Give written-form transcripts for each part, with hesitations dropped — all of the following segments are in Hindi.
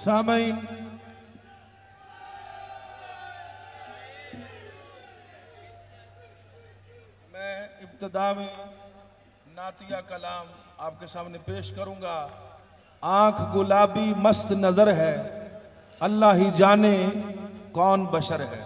सामईन, मैं इब्तिदा में नातिया कलाम आपके सामने पेश करूंगा। आंख गुलाबी मस्त नजर है, अल्लाह ही जाने कौन बशर है।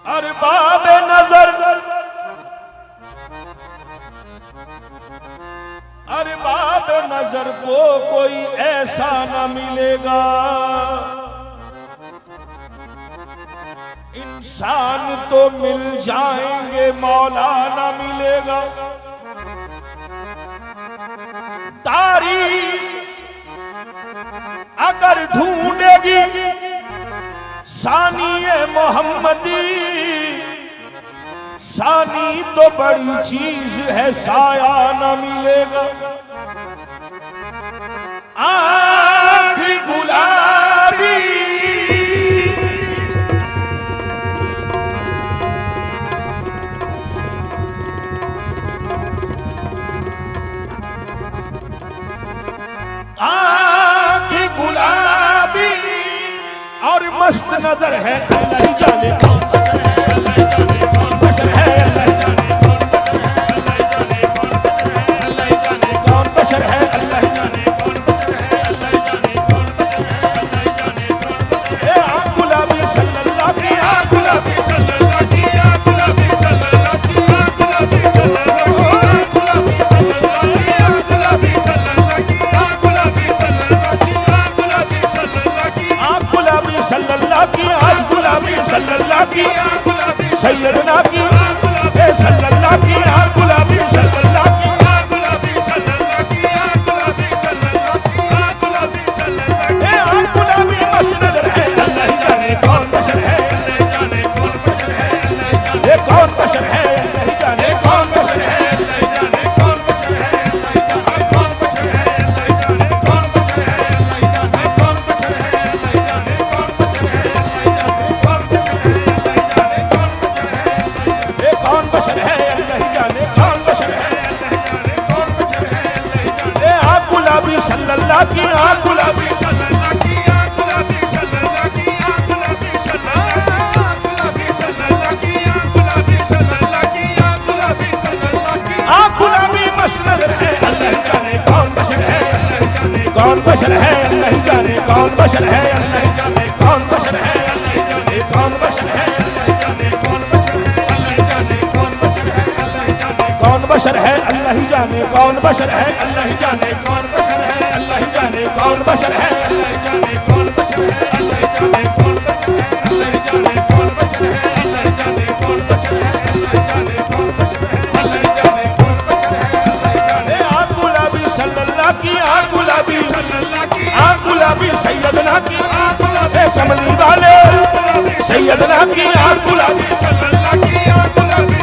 अरबाब नजर, अरबाब नजर को कोई ऐसा न मिलेगा, इंसान तो मिल जाएंगे मौला न मिलेगा। तारीख अगर ढूंढेगी सानी मोहम्मदी, सानी तो बड़ी चीज है साया न मिलेगा। आँख गुलाबी आँख गुलाबी और मस्त नजर है, अल्लाह ही जाने कौन बशर है, अल्लाह ही जाने कौन बशर है, अल्लाह ही जाने कौन बशर है, अल्लाह ही जाने कौन बशर है, अल्लाह ही जाने कौन बशर है, अल्लाह ही जाने कौन बशर है, अल्लाह ही जाने कौन बशर है। आँख गुलाबी सल्लल्लाहु की, आँख गुलाबी सल्लल्लाहु की, आँख गुलाबी सल्लल्लाहु की, आँख गुलाबी सल्लल्लाहु की, आँख गुलाबी सल्लल्लाहु की, आँख गुलाबी सल्लल्लाहु की, आँख गुलाबी सल्लल्लाहु की, आँख गुलाबी सल्लल्लाहु की, आँख गुलाबी सल्लल्लाहु की, आँख गुलाबी सल्लल्लाहु की, आँख गुलाबी सैयदना की, आँख गुलाबी सल्लल्लाहु की, आँख गुलाबी सल्लल्लाहु की, आँख गुलाबी सल्लल्लाहु की, आँख गुलाबी सल्लल्लाहु की, आँख गुलाबी सल्लल्लाहु की, आँख गुलाबी मस्त नजर है, अल्लाह ही जाने कौन बशर है, अल्लाह ही जाने कौन बशर है, अल्लाह ही जाने कौन बशर है, अल्लाह ही जाने कौन बशर है, अल्लाह ही जाने कौन बशर है, अल्लाह ही जाने कौन बशर है, अल्लाह ही जाने कौन बशर है, अल्लाह ही जाने कौन बशर है, अल्लाह ही जाने कौन बशर है, अल्लाह ही जाने कौन बशर है, अल्लाह ही जाने कौन बशर है, ये कौन बशर है, अल्लाह ही जाने कौन बशर है, अल्लाह ही जाने कौन बशर है, अल्लाह ही जाने। आँख गुलाबी सल्लल्लाहु की, आँख गुलाबी सल्लल्लाहु की, आँख गुलाबी सल्लल्लाहु की, आँख गुलाबी सल्लल्लाहु की, आँख गुलाबी सल्लल्लाहु की, आँख गुलाबी सल्लल्लाहु की, आँख गुलाबी मस्त नजर है, अल्लाह ही जाने कौन बशर है, अल्लाह ही जाने कौन बशर है, अल्लाह ही जाने कौन बशर है, अल्लाह ही जाने कौन बशर है, अल्लाह ही जाने कौन बशर है, अल्लाह ही जाने कौन बशर है, अल्लाह ही जाने कौन बशर है, अल्लाह ही जाने कौन बशर है, अल्लाह ही जाने कौन बशर है, अल्लाह ही जाने कौन बशर है, अल्लाह ही जाने कौन बशर है, अल्लाह ही जाने कौन बशर है, अल्लाह ही जाने कौन बशर है, अल्लाह ही जाने कौन बशर है, अल्लाह ही जाने कौन बशर है, अल्लाह ही जाने कौन बशर है, अल्लाह ही जाने कौन बशर है, अल्लाह ही जाने। आँख गुलाबी सल्लल्लाहु की, आँख गुलाबी सल्लल्लाहु की, आँख गुलाबी सैयदना की, आँख गुलाबी कमली वाले सैयदना की, आँख गुलाबी सल्लल्लाहु की, आँख गुलाबी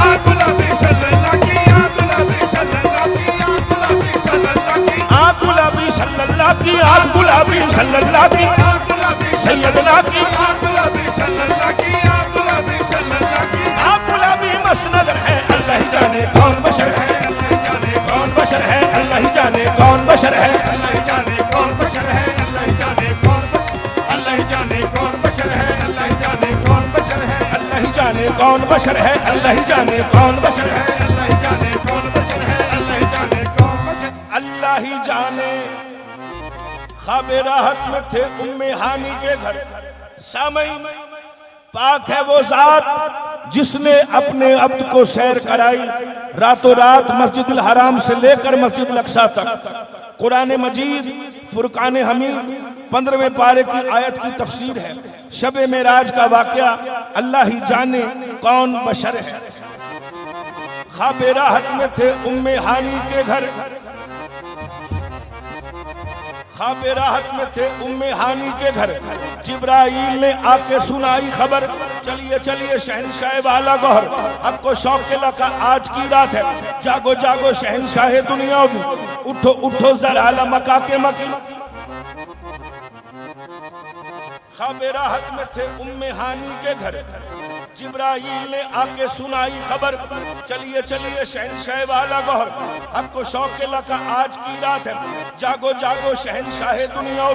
आँख गुलाबी सल्लल्लाहु की, आँख गुलाबी सल्लल्लाहु की, आँख गुलाबी सल्लल्लाहु की, आँख गुलाबी सल्लल्लाहु की, आँख गुलाबी सल्लल्लाहु की, आँख गुलाबी सैयदना की, आँख गुलाबी सल्लल्लाहु की, आँख गुलाबी सल्लल्लाहु की, आँख गुलाबी मस्त नजर है, अल्लाह ही जाने कौन बशर है, अल्लाह ही जाने कौन बशर है, अल्लाह ही जाने कौन बशर है, अल्लाह ही जाने कौन बशर है, अल्लाह ही जाने कौन, अल्लाह ही जाने कौन बशर है, अल्लाह ही जाने कौन बशर है, अल्लाह ही जाने कौन बशर है, अल्लाह ही जाने कौन बशर है, अल्लाह ही जाने कौन बशर है, अल्लाह ही जाने कौन बशर, अल्लाह ही जाने। ख्वाबे राहत में थे उम्मे हानी के घर, सामईन पाक है वो जात जिसने अपने अब्द को सैर कराई, रातों रात मस्जिद हराम से लेकर मस्जिद अक्सा तक। कुरान मजीद फुरकान हमीद 15वें पारे की आयत की तफसीर है। शब मेराज का वाकया अल्लाह ही जाने कौन बशर है। ख्वाब राहत में थे उम्मे हानी के घर, ख्वाब राहत में थे उम्मे हानी के घर। जिब्राइल ने आके सुनाई खबर, चलिए चलिए शहंशाह वाला गौहर, हक को शौक के लगा आज की रात है, जागो जागो शहंशाह दुनिया, उठो उठो जरा मका के मकी। ख्वाब राहत में थे उम्मे हानी के घर, जिब्राइल ने आके सुनाई खबर, चलिए चलिए शहंशाह वाला गौहर, हक को शौक के लगा आज की रात है, जागो जागो शहंशाह दुनिया,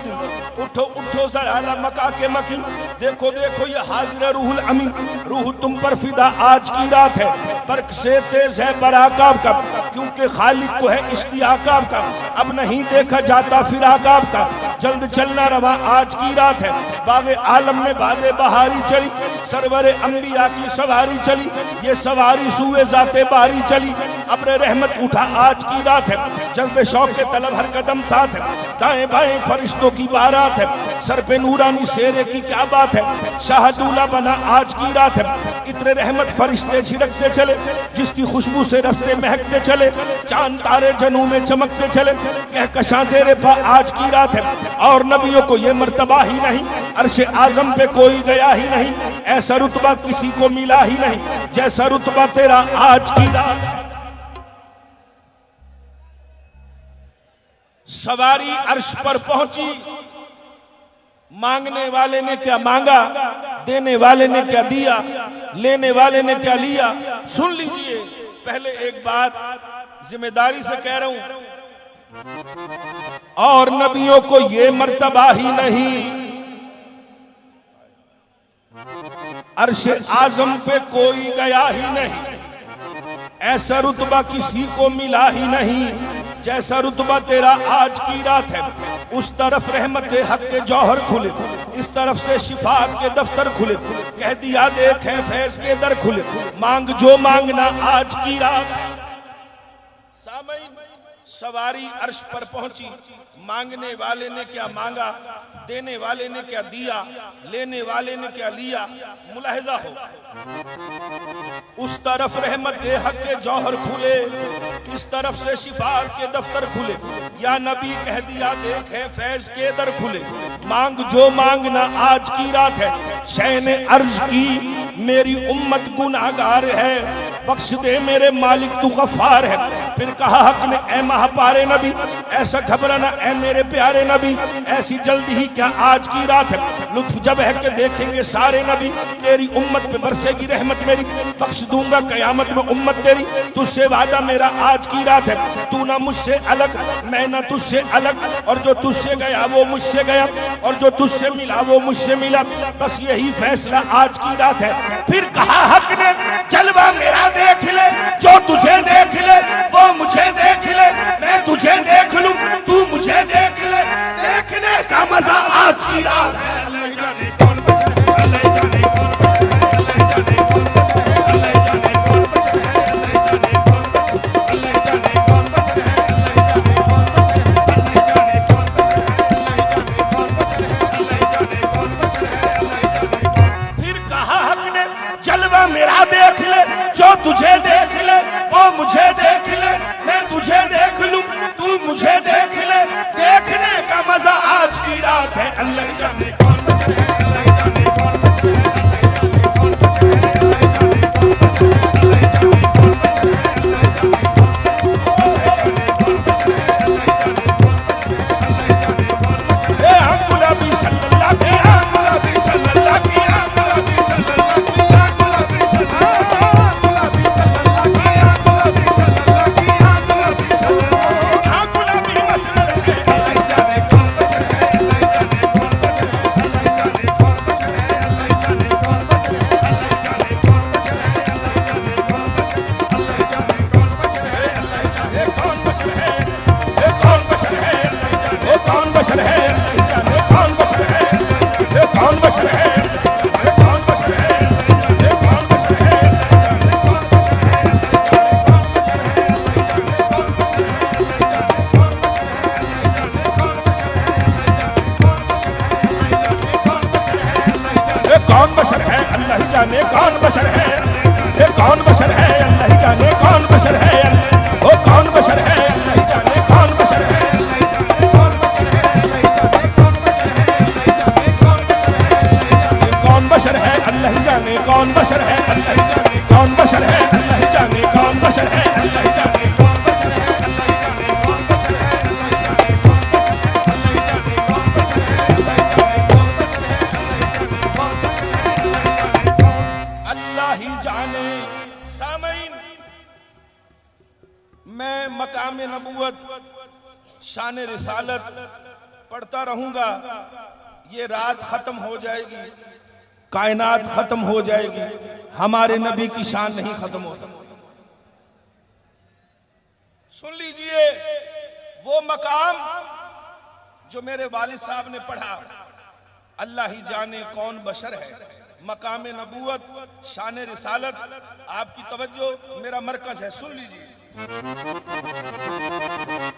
उठो उठो जरा मका के मकी। देखो देखो ये हाजिर रूहुल अमीन, रूह तुम पर फिदा आज की रात है, बर्क से तेज है बराकाब का, क्योंकि खालिक को है इश्तियाकाब का, अब नहीं देखा जाता फिराकाब का, जल्द चलना रवा आज की रात है। बागे आलम में बादे बहारी चली, सरवरे अंबिया की सवारी चली, ये सवारी सुए जाते बारी चली, अब्र रहमत उठा आज की रात है, जज्बे शौक के तलब हर कदम साथ है, दाएं बाएं फरिश्तों की बारात है, सर पे नूरानी शेरे की क्या बात है, शाहदूला बना आज की रात है, इतने रहमत फरिश्ते छिड़कते चले, जिसकी खुशबू से रस्ते महकते चले, चांद तारे जनू में चमकते चले, कहकशां ज़ेरे पा आज की रात है, और नबियों को ये मर्तबा ही नहीं, अर्शे आजम पे कोई गया ही नहीं, ऐसा रुतबा किसी को मिला ही नहीं जैसा रुतबा तेरा आज की रात। सवारी अर्श पर पहुंची, मांगने वाले ने क्या मांगा, देने वाले ने क्या दिया, लेने वाले ने क्या लिया। सुन लीजिए, पहले एक बात जिम्मेदारी से कह रहा हूं, और नबियों को ये मर्तबा ही नहीं, अर्श आजम पे कोई गया ही नहीं, ऐसा रुतबा किसी को मिला ही नहीं जैसा रुतबा तेरा आज की रात है। उस तरफ रहमत हक के जौहर खुले, इस तरफ से शिफात के दफ्तर खुले, कह दिया देखें फैज के दर खुले, मांग जो मांगना आज की रात। सामईन, सवारी अर्श पर पहुंची, मांगने वाले ने क्या मांगा, देने वाले ने क्या दिया, लेने वाले ने क्या लिया। मुलाहिजा हो, उस तरफ रहमत हक के जौहर खुले, इस तरफ से शिफात के दफ्तर खुले, या नबी कह दिया देखे फैज के दर खुले, मांग जो मांगना आज की रात है। शह ने अर्ज की मेरी उम्मत गुनाहगार है, बख्श दे मेरे मालिक तू गफ्फार है। फिर कहा हक ने ऐ महापारे नबी, ऐसा घबराना ऐ मेरे प्यारे नबी, ऐसी जल्दी ही क्या आज की रात है, लुत्फ जब है कि देखेंगे सारे नबी, तेरी उम्मत पे बरसेगी रहमत मेरी, बख्श दूंगा कयामत में उम्मत तेरी, तुझसे वादा मेरा आज की रात है, तू ना मुझसे अलग मैं ना तुझसे अलग, और जो तुझसे गया वो मुझसे गया, और जो तुझसे मिला वो मुझसे मिला, बस यही फैसला आज की रात है। फिर कहा हक ने जलवा मेरा देख ले, जो तुझे देख ले वो मुझे देख ले, मैं तुझे देख लूं तू मुझे देख ले, देखने का मजा आज की रात है। अल्लाह जाने कौन बचर है, अल्लाह जाने कौन बचर है, अल्लाह जाने कौन बचर है, अल्लाह जाने कौन बचर है, अल्लाह जाने कौन बचर है, अल्लाह जाने कौन बचर है, अल्लाह जाने कौन बचर है, अल्लाह जाने कौन बचर है, अल्लाह जाने कौन बचर है, अल्लाह जाने कौन बचर है, अल्लाह जाने कौन। फिर कहा हक ने जलवा मेरा देख ले, जो तुझे देख ले वो मुझे देख ले, मैं तुझे देख लूं तू मुझे देख ले, देखने का मजा आज की रात है। अल्लाह जाने कौन बचर है, अल्लाह जाने कौन बचर है, अल्लाह जाने कौन बचर है, अल्लाह जाने कौन बचर है, अल्लाह जाने कौन बचर है, अल्लाह जाने कौन बचर है, अल्लाह जाने कौन बचर है, अल्लाह जाने कौन बचर है। ए गुलाबी सल्लल्लाहु अलैहि गुलाबी सल्लल्लाहु अलैहि गुलाबी सल्लल्लाहु अलैहि गुलाबी सल्लल्लाहु गुलाबी सल्लल्लाहु अलैहि गुलाबी सल्लल्लाहु गुलाबी मसरत है। अल्लाह जाने कौन बचर है, अल्लाह जाने कौन बचर है, अल्लाह जाने कौन बचर है, अल्लाह जाने कौन बचर है, अल्लाह जाने कौन बचर है, अल्लाह जाने कौन बचर है, अल्लाह जाने कौन बचर है, अल्लाह जाने कौन बचर है, ये कौन बचर है, ये कौन बचर है, ये कौन बचर है, ये कौन बचर है, ये कौन बचर है, ये कौन बचर है, ये कौन बचर है, कौन बशर है, अल्लाह जाने कौन बशर है, ये कौन बशर है, अल्लाह जाने कौन बशर नबूवत, शान रिसालत पढ़ता रहूंगा। ये रात खत्म हो जाएगी, कायनात खत्म हो जाएगी, हमारे नबी की शान नहीं खत्म हो सकती। सुन लीजिए, वो मकाम जो मेरे वालिद साहब ने पढ़ा, अल्लाह ही जाने कौन बशर है, मकाम नबूवत, शान रिसालत। आपकी तवज्जो, मेरा मरकज है, सुन लीजिए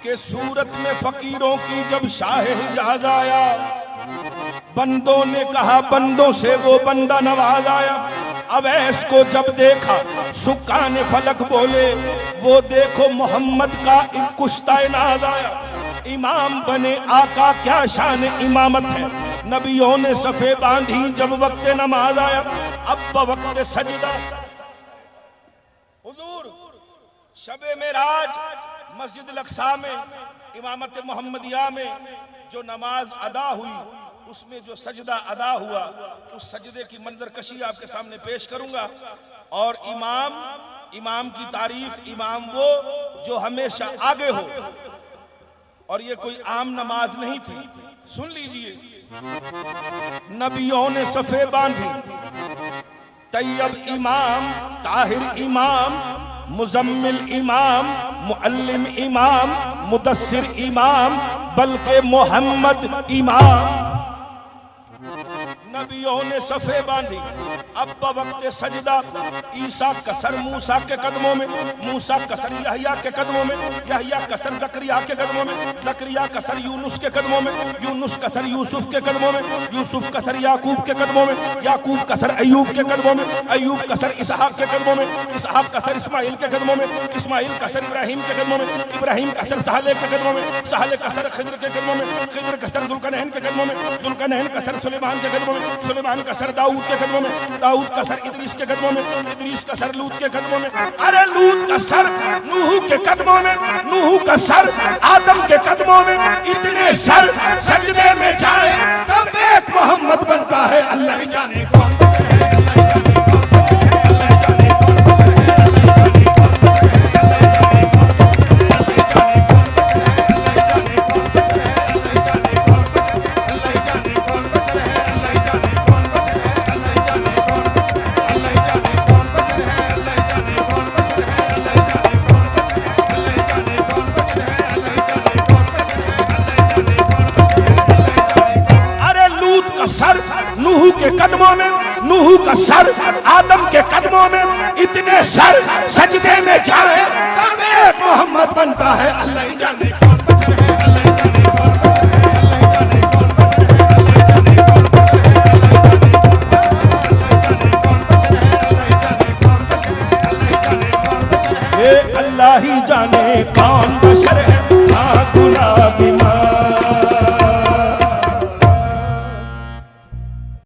कि सूरत में फकीरों की जब शाह हिजाज आया, बंदों ने कहा बंदों से वो बंदा नवाज आया। अवैस को जब देखा सुकान फलक बोले, वो देखो मोहम्मद का एक कुश्ता नाज आया। इमाम बने आका क्या शान इमामत है, नबियों ने सफे बांधी जब वक्त नमाज आया। अब वक्त सजदा, हुजूर शबे मेराज मस्जिद अल-अक़सा में, इमामत मोहम्मदिया में जो नमाज अदा हुई, उसमें जो सजदा अदा हुआ, उस सजदे की मंजर कशी आपके सामने पेश करूंगा। और इमाम की तारीफ, इमाम वो जो हमेशा आगे हो, और ये कोई आम नमाज नहीं थी। सुन लीजिए, नबियों ने सफे बांधी, तैयब इमाम, ताहिर इमाम, मुजम्मिल इमाम, मुअल्लिम इमाम, मुदस्सिर इमाम, बल्कि मोहम्मद इमाम। नबियों ने सफे बांधी, अब वक्त सजदा, ईसा कसर मूसा के कदमों में, मूसा कसर यहया के कदमों में, यहया कसर जकरिया के कदमों में, जकरिया कसर यूनुस के कदमों में, यूनुस कसर यूसुफ के कदमों में, यूसुफ कसर याकूब के कदमों में, याकूब कसर अयूब के कदमों में, अयूब कसर इसहाक के कदमों में, इसहाक कसर इस्माइल के कदमों में, इस्माइल कसर इब्राहिम के कदमों में, इब्राहिम कसर साले के कदमों में, साले कसर खिद्र के कदमों में, खिद्र कसर जुल्कनैन के कदमों में, जुल्कनैन कसर सुलेमान के कदमों में, सुलेमान कसर दाऊद के कदमों में, दाऊद कसर इदरीस के कदमों में, इदरीस कसर लूत के कदमों में, अरे लूत का सर नूह के कदमों में, नूह का सर आदम के कदमों में। इतने सर सजदे में जाए तब एक मोहम्मद बनता है। अल्लाह ही जाने कौन बशर है, अल्लाह ही जाने कौन बशर है, अल्लाह ही जाने कौन बशर है, अल्लाह ही जाने कौन बशर है, अल्लाह ही जाने कौन बशर है, अल्लाह ही जाने कौन बशर है, अल्लाह ही जाने कौन बशर है, अल्लाह ही जाने कौन बशर है, अल्लाह ही जाने कौन बशर है, अल्लाह ही जाने कौन बशर है, अल्लाह ही जाने कौन बशर है, अल्लाह ही जाने कौन बशर है, अल्लाह ही जाने कौन बशर है, अल्लाह ही जाने कौन। अरे लूत का सर नूह के कदमों में, नूह का सर आदम के कदमों में। इतने सर सजदे में जाए तब एक मोहम्मद बनता है। अल्लाह ही जाने